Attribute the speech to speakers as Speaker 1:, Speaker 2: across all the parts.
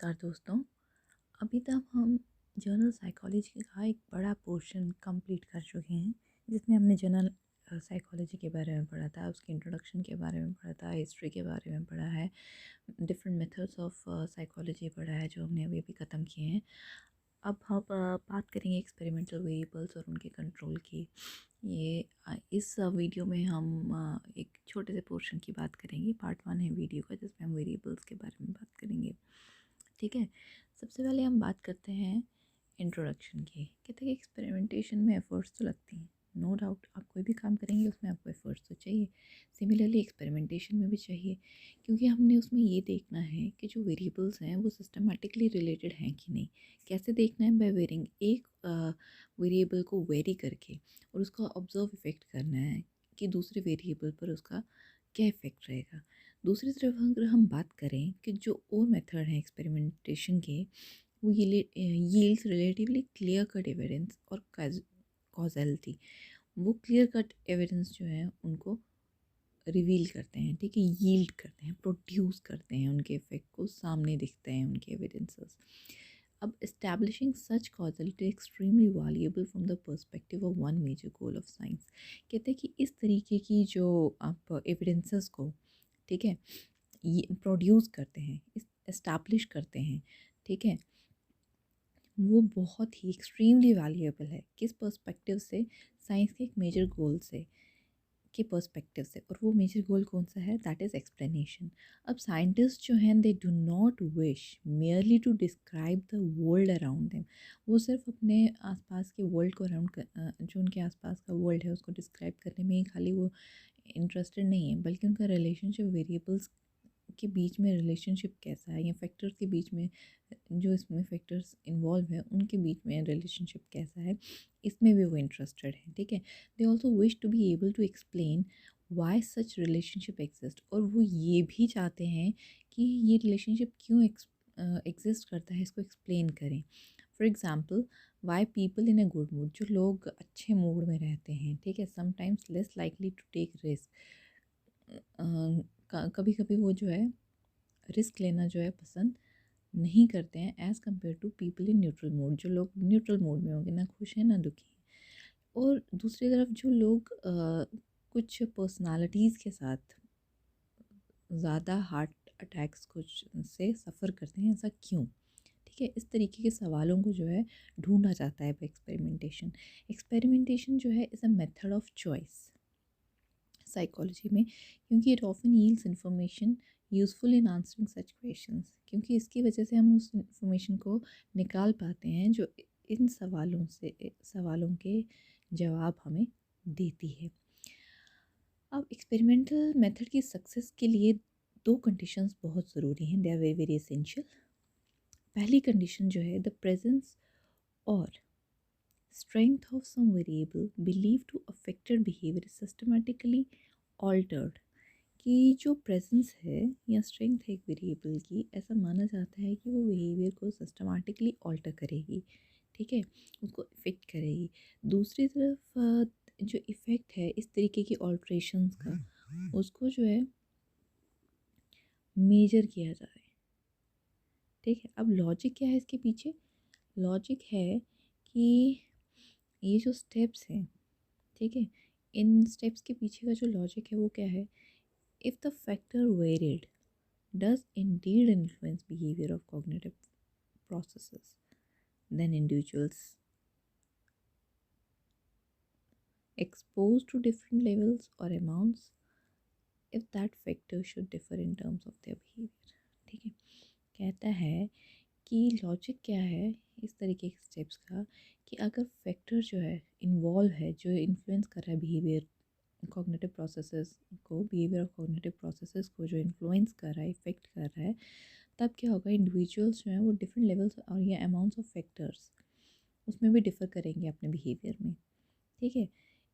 Speaker 1: नमस्कार दोस्तों। अभी तक हम जनरल साइकोलॉजी का एक बड़ा पोर्शन कंप्लीट कर चुके हैं, जिसमें हमने जनरल साइकोलॉजी के बारे में पढ़ा था, उसके इंट्रोडक्शन के बारे में पढ़ा था, हिस्ट्री के बारे में पढ़ा है, डिफरेंट मेथड्स ऑफ साइकोलॉजी पढ़ा है जो हमने अभी अभी ख़त्म किए हैं। अब हम बात करेंगे एक्सपेरिमेंटल वेरिएबल्स और उनके कंट्रोल की। इस वीडियो में हम एक छोटे से पोर्शन की बात करेंगे। पार्ट 1 है वीडियो का, जिसमें हम वेरिएबल्स के बारे में बात करेंगे। ठीक है, सबसे पहले हम बात करते हैं इंट्रोडक्शन की। कहते हैं कि एक्सपेरिमेंटेशन में एफ़र्ट्स तो लगती हैं, नो डाउट। आप कोई भी काम करेंगे उसमें आपको एफ़र्ट्स तो चाहिए। सिमिलरली एक्सपेरिमेंटेशन में भी चाहिए, क्योंकि हमने उसमें ये देखना है कि जो वेरिएबल्स हैं वो सिस्टमेटिकली रिलेटेड हैं कि नहीं। कैसे देखना है? बाय वेरिंग एक वेरिएबल को वेरी करके, और उसका ऑब्जर्व इफ़ेक्ट करना है कि दूसरे वेरिएबल पर उसका क्या इफ़ेक्ट रहेगा। दूसरी तरफ अगर हम बात करें कि जो और मेथड हैं एक्सपेरिमेंटेशन के, वो yields relatively clear cut evidence और कॉजैलिटी। वो क्लियर कट एविडेंस जो है उनको रिवील करते हैं, ठीक है, यील्ड करते हैं, प्रोड्यूस करते हैं, उनके इफेक्ट को सामने दिखते हैं उनके एविडेंसेस। अब establishing such causality extremely valuable from the perspective of one major goal of science. कहते हैं कि इस तरीके की जो आप एविडेंसेस को, ठीक है, ये प्रोड्यूस करते हैं, एस्टैब्लिश करते हैं, ठीक है, वो बहुत ही एक्सट्रीमली वैल्यूएबल है। किस पर्सपेक्टिव से? साइंस के एक मेजर गोल से, के पर्सपेक्टिव से। और वो मेजर गोल कौन सा है? That is explanation. अब साइंटिस्ट जो हैं, they do not wish merely to describe the world around them. वो सिर्फ अपने आसपास के वर्ल्ड को जो उनके आसपास का वर्ल्ड है उसको डिस्क्राइब करने में ही खाली वो इंटरेस्टेड नहीं है, बल्कि उनका रिलेशनशिप वेरिएबल्स के बीच में रिलेशनशिप कैसा है, या फैक्टर्स के बीच में, जो इसमें फैक्टर्स इन्वॉल्व है उनके बीच में रिलेशनशिप कैसा है, इसमें भी वो इंटरेस्टेड है। ठीक है, they also wish to be able to explain why such relationship exist. और वो ये भी चाहते हैं कि ये रिलेशनशिप क्यों एग्जिस्ट करता है, इसको एक्सप्लेन करें। For example, why people in a good mood, जो लोग अच्छे मूड में रहते हैं, ठीक है, sometimes less likely to take risk. कभी कभी वो जो है रिस्क लेना जो है पसंद नहीं करते हैं, as compare to people in neutral mood, जो लोग न्यूट्रल मूड में होंगे, ना खुश हैं ना दुखी हैं। और दूसरी तरफ जो लोग कुछ पर्सनालिटीज़ के साथ ज़्यादा हार्ट अटैक्स कुछ से सफ़र करते हैं, ऐसा क्यों? ठीक है, इस तरीके के सवालों को जो है ढूंढा जाता है एक्सपेरिमेंटेशन। एक्सपेरिमेंटेशन जो है is a method of choice psychology में, क्योंकि it often yields information useful in answering such questions. क्योंकि इसकी वजह से हम उस इंफॉर्मेशन को निकाल पाते हैं जो इन सवालों के जवाब हमें देती है। अब एक्सपेरिमेंटल मेथड की सक्सेस के लिए दो कंडीशंस बहुत ज़रूरी हैं, they are very very essential. पहली कंडीशन जो है, द प्रेजेंस और strength of some variable believed to affected behavior is systematically altered। कि जो प्रेजेंस है या स्ट्रेंथ है एक वेरिएबल की, ऐसा माना जाता है कि वो बिहेवियर को सिस्टमेटिकली ऑल्टर करेगी, ठीक है, उसको इफ़ेक्ट करेगी। दूसरी तरफ जो इफ़ेक्ट है इस तरीके की ऑल्ट्रेशंस का, उसको जो है मेजर किया जाए। ठीक है, अब लॉजिक क्या है इसके पीछे? लॉजिक है कि ये जो स्टेप्स हैं, ठीक है, इन स्टेप्स के पीछे का जो लॉजिक है वो क्या है? If the factor varied does indeed influence behavior of cognitive processes, then individuals exposed to different levels or amounts, if that factor should differ in terms of their behavior। ठीक है, कहता है कि लॉजिक क्या है इस तरीके के स्टेप्स का, कि अगर फैक्टर जो है इन्वॉल्व है, जो इन्फ्लुएंस कर रहा है बिहेवियर कॉग्निटिव प्रोसेसेस को, बिहेवियर ऑफ कॉग्निटिव प्रोसेसेस को जो इन्फ्लुएंस कर रहा है, इफ़ेक्ट कर रहा है, तब क्या होगा? इंडिविजुअल्स जो हैं वो डिफरेंट लेवल्स और या अमाउंट्स ऑफ फैक्टर्स उसमें भी डिफ़र करेंगे अपने बिहेवियर में। ठीक है,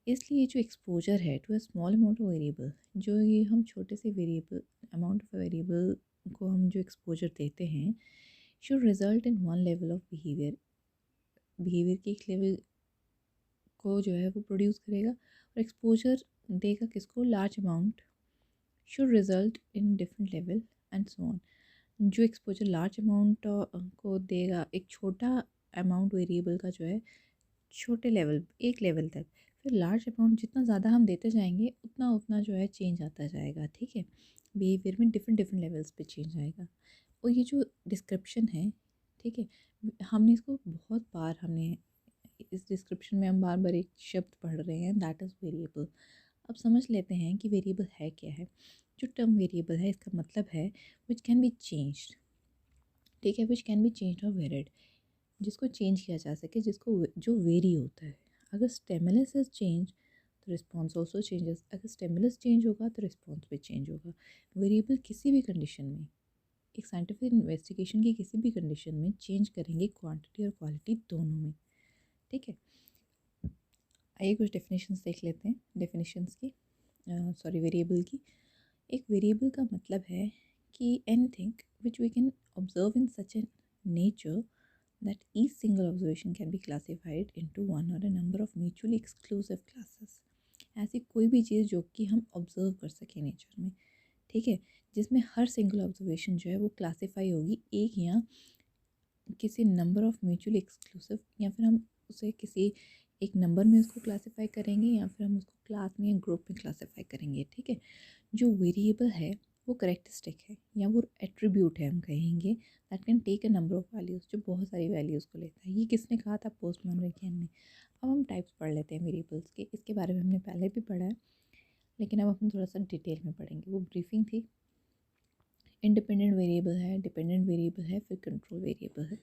Speaker 1: इसलिए जो एक्सपोजर है to a small amount of variable, जो ये हम छोटे से वेरिएबल अमाउंट ऑफ वेरिएबल को हम जो एक्सपोजर देते हैं, should result in one level of behaviour. Behaviour के एक लेवल को जो है वो प्रोड्यूस करेगा, और एक्सपोजर देगा किसको? Large amount, should result in different level and so on. जो एक्सपोजर लार्ज अमाउंट को देगा, एक छोटा अमाउंट वेरिएबल का जो है छोटे लेवल, एक लेवल तक, फिर लार्ज अमाउंट जितना ज़्यादा हम देते जाएंगे उतना उतना जो है चेंज आता जाएगा, ठीक है। बिहेवियर में डिफरेंट डिफरेंट लेवल्स पे चेंज आएगा। और ये जो डिस्क्रिप्शन है, ठीक है, हमने इसको बहुत बार, हमने इस डिस्क्रिप्शन में हम बार बार एक शब्द पढ़ रहे हैं, दैट इज़ वेरिएबल। अब समझ लेते हैं कि वेरिएबल है क्या है। जो टर्म वेरिएबल है इसका मतलब है विच कैन बी चेंज्ड, ठीक है, विच कैन बी चेंज्ड और वेरिड, जिसको चेंज किया जा सके, जिसको जो वेरी होता है। अगर स्टेमुलस इज चेंज तो रिस्पॉन्स ऑल्सो चेंजेस, अगर स्टेमुलस चेंज होगा तो रिस्पॉन्स भी चेंज होगा। वेरिएबल किसी भी कंडीशन में, एक साइंटिफिक इन्वेस्टिगेशन की किसी भी कंडीशन में चेंज करेंगे क्वांटिटी और क्वालिटी दोनों में, ठीक है। आइए कुछ डेफिनेशंस देख लेते हैं, डेफिनेशंस की, सॉरी वेरिएबल की। एक वेरिएबल का मतलब है कि anything which we can observe in such a nature that each single observation can be classified into one or a number of mutually exclusive classes। ऐसी कोई भी चीज़ जो कि हम ऑब्जर्व कर सकें नेचर में, ठीक है, जिसमें हर सिंगल ऑब्जर्वेशन जो है वो क्लासीफाई होगी एक या किसी नंबर ऑफ म्यूचुअली एक्सक्लूसिव, या फिर हम उसे किसी एक नंबर में उसको क्लासीफाई करेंगे, या फिर हम उसको क्लास में या ग्रुप में क्लासीफाई करेंगे, ठीक है। जो वेरिएबल है वो करेक्टरिस्टिक है या वो एट्रीब्यूट है, हम कहेंगे, that can take a number of values, जो बहुत सारी वैल्यूज़ को लेता है। ये किसने कहा था? पोस्ट मनोविज्ञान ने। अब हम टाइप्स पढ़ लेते हैं वेरिएबल्स के, इसके बारे में हमने पहले भी पढ़ा है, लेकिन अब हम थोड़ा सा डिटेल में पढ़ेंगे। वो ब्रीफिंग थी। इंडिपेंडेंट वेरिएबल है, डिपेंडेंट वेरिएबल है, फिर कंट्रोल वेरिएबल है,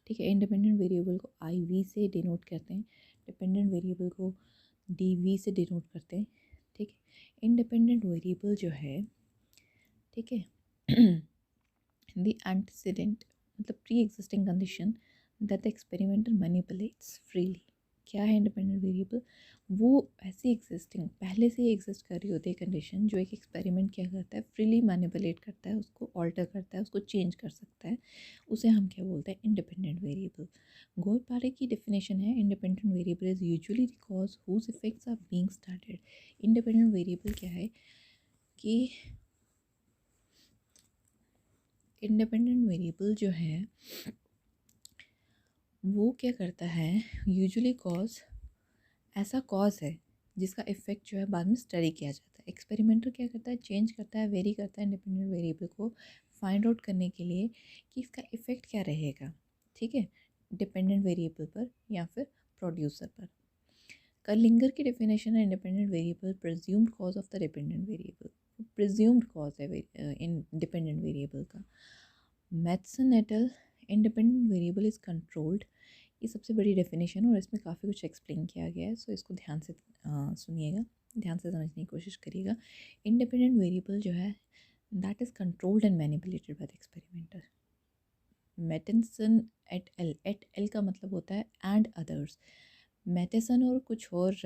Speaker 1: ठीक है। इंडिपेंडेंट वेरिएबल को IV से डिनोट करते हैं, डिपेंडेंट वेरिएबल को DV से डिनोट करते हैं, ठीक है। इंडिपेंडेंट वेरिएबल जो है, ठीक है, द एंटीसीडेंट मतलब pre existing condition that the experimenter manipulates freely. क्या है इंडिपेंडेंट वेरिएबल? वो ऐसी एग्जिस्टिंग, पहले से ही एग्जिस्ट कर रही होती है कंडीशन, जो एक एक्सपेरिमेंट क्या करता है, फ्रीली मैनिपुलेट करता है, उसको ऑल्टर करता है, उसको चेंज कर सकता है, उसे हम क्या बोलते हैं? Independent variable. गोलपारे की डेफिनेशन है, independent variable is usually the cause whose effects are being started. Independent variable क्या है कि इंडिपेंडेंट वेरिएबल जो है वो क्या करता है, यूजुअली कॉज, ऐसा कॉज है जिसका इफेक्ट जो है बाद में स्टडी किया जाता है। एक्सपेरिमेंटर क्या करता है? चेंज करता है, वेरी करता है इंडिपेंडेंट वेरिएबल को फाइंड आउट करने के लिए कि इसका इफेक्ट क्या रहेगा, ठीक है, डिपेंडेंट वेरिएबल पर या फिर प्रोड्यूसर पर। कर्लिंगर की डेफिनेशन है independent variable presumed cause of the dependent variable. Presumed cause है इन डिपेंडेंट वेरिएबल का। Matheson et al, independent variable is controlled, ये सबसे बड़ी डेफिनेशन है और इसमें काफ़ी कुछ एक्सप्लेन किया गया है, सो इसको ध्यान से सुनिएगा, ध्यान से समझने की कोशिश करिएगा। इंडिपेंडेंट वेरिएबल जो है that is controlled and manipulated by the experimenter. Matheson et al का मतलब होता है एंड अदर्स। मैथिसन और कुछ और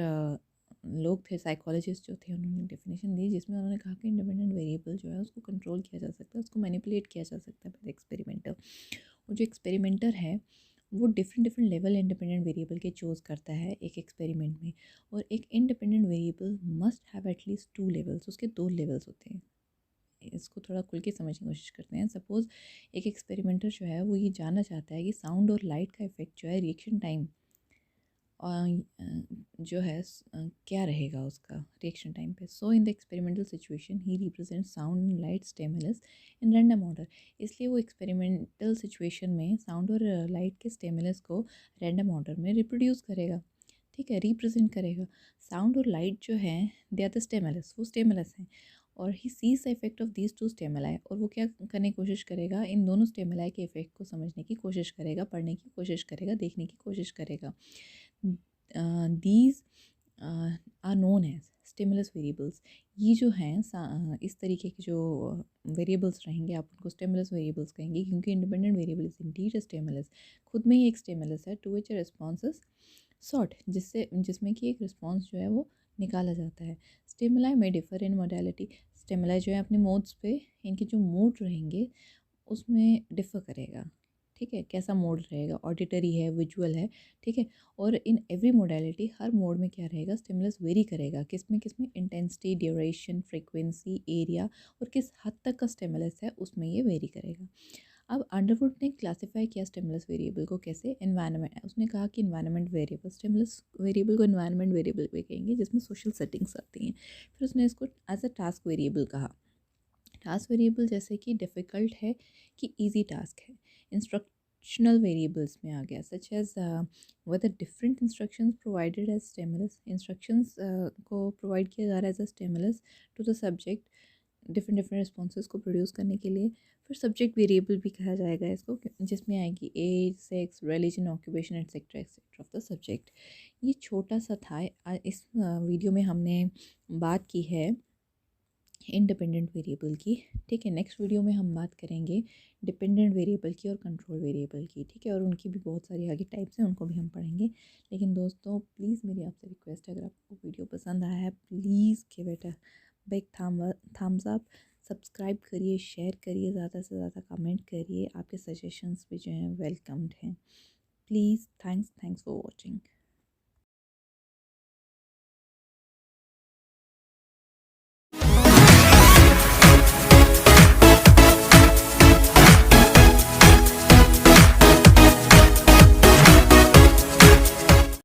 Speaker 1: लोग थे, साइकोलॉजिस्ट जो थे, उन्होंने डेफिनेशन दी जिसमें उन्होंने कहा कि इंडिपेंडेंट वेरिएबल जो है उसको कंट्रोल किया जा सकता है, उसको मैनिपुलेट किया जा सकता है बाय द एक्सपेरिमेंटर। और जो एक्सपेरिमेंटर है वो different different level independent variable के चूज़ करता है एक एक्सपेरिमेंट में। और एक independent variable must have at least 2 levels, उसके 2 लेवल्स होते हैं। इसको थोड़ा खुल के समझने की कोशिश करते हैं। सपोज़ एक एक्सपेरिमेंटर जो है वो ये जानना चाहता है कि साउंड और लाइट का इफेक्ट जो है, रिएक्शन टाइम जो है क्या रहेगा उसका रिएक्शन टाइम पे। So in the experimental situation he represent sound and light stimulus in random order. इसलिए वो एक्सपेरिमेंटल सिचुएशन में साउंड और लाइट के स्टिमुलस को रैंडम ऑर्डर में रिप्रोड्यूस करेगा, ठीक है, रिप्रेजेंट करेगा। साउंड और लाइट जो है दे आर द स्टिमुलस, वो स्टिमुलस हैं, और he sees the effect of these 2 stimuli, और वो क्या करने की कोशिश करेगा, इन दोनों स्टिमुलाई के इफेक्ट को समझने की कोशिश करेगा, पढ़ने की कोशिश करेगा, देखने की कोशिश करेगा। these are known as stimulus variables. ये जो हैं इस तरीके के जो वेरिएबल्स रहेंगे, आप उनको स्टिमुलस वेरिएबल्स कहेंगे, क्योंकि independent variable is indeed a stimulus, खुद में ही एक स्टिमुलस है, to which a response is sought, जिसमें कि एक रिस्पॉन्स जो है वो निकाला जाता है। स्टिमुलाई में डिफर इन मोडालिटी, स्टिमुलाई जो है अपने मोड्स पे, इनके जो मोड रहेंगे उसमें डिफ़र करेगा, ठीक है, कैसा मोड रहेगा, ऑडिटरी है, विजुअल है, ठीक है। और in every modality her mode में क्या रहेगा, स्टिमुलस वेरी करेगा, किस में इंटेंसिटी, ड्यूरेशन, फ्रीक्वेंसी, एरिया और किस हद तक का स्टिमुलस है उसमें ये वेरी करेगा। अब अंडरवुड ने क्लासिफाई किया स्टिमुलस वेरिएबल को कैसे, एनवायरनमेंट, उसने कहा कि एनवायरनमेंट वेरिएबल, स्टिमुलस वेरिएबल को एनवायरनमेंट वेरिएबल भी कहेंगे जिसमें सोशल सेटिंग्स आती हैं। फिर उसने इसको एज अ टास्क वेरिएबल कहा। टास्क वेरिएबल जैसे कि डिफ़िकल्ट है कि इजी टास्क है। इंस्ट्रक्शनल वेरिएबल्स में आ गया, such as whether different instructions provided as stimulus, instructions को प्रोवाइड किया जा रहा है as a stimulus to the subject different different responses को प्रोड्यूस करने के लिए। फिर सब्जेक्ट वेरिएबल भी कहा जाएगा इसको, जिसमें आएगी age, sex, religion, occupation etcetera etcetera of the subject. ये छोटा सा था। इस वीडियो में हमने बात की है इंडिपेंडेंट वेरिएबल की, ठीक है। नेक्स्ट वीडियो में हम बात करेंगे डिपेंडेंट वेरिएबल की और कंट्रोल वेरिएबल की, ठीक है। और उनकी भी बहुत सारी आगे टाइप्स हैं, उनको भी हम पढ़ेंगे। लेकिन दोस्तों प्लीज़ मेरी आपसे रिक्वेस्ट है, अगर आपको वीडियो पसंद आया है please give it a big thumbs up, subscribe करिए, शेयर करिए, ज़्यादा से ज़्यादा कमेंट करिए। आपके सजेशंस भी जो हैं वेलकम्ड हैं। Please, thanks for watching.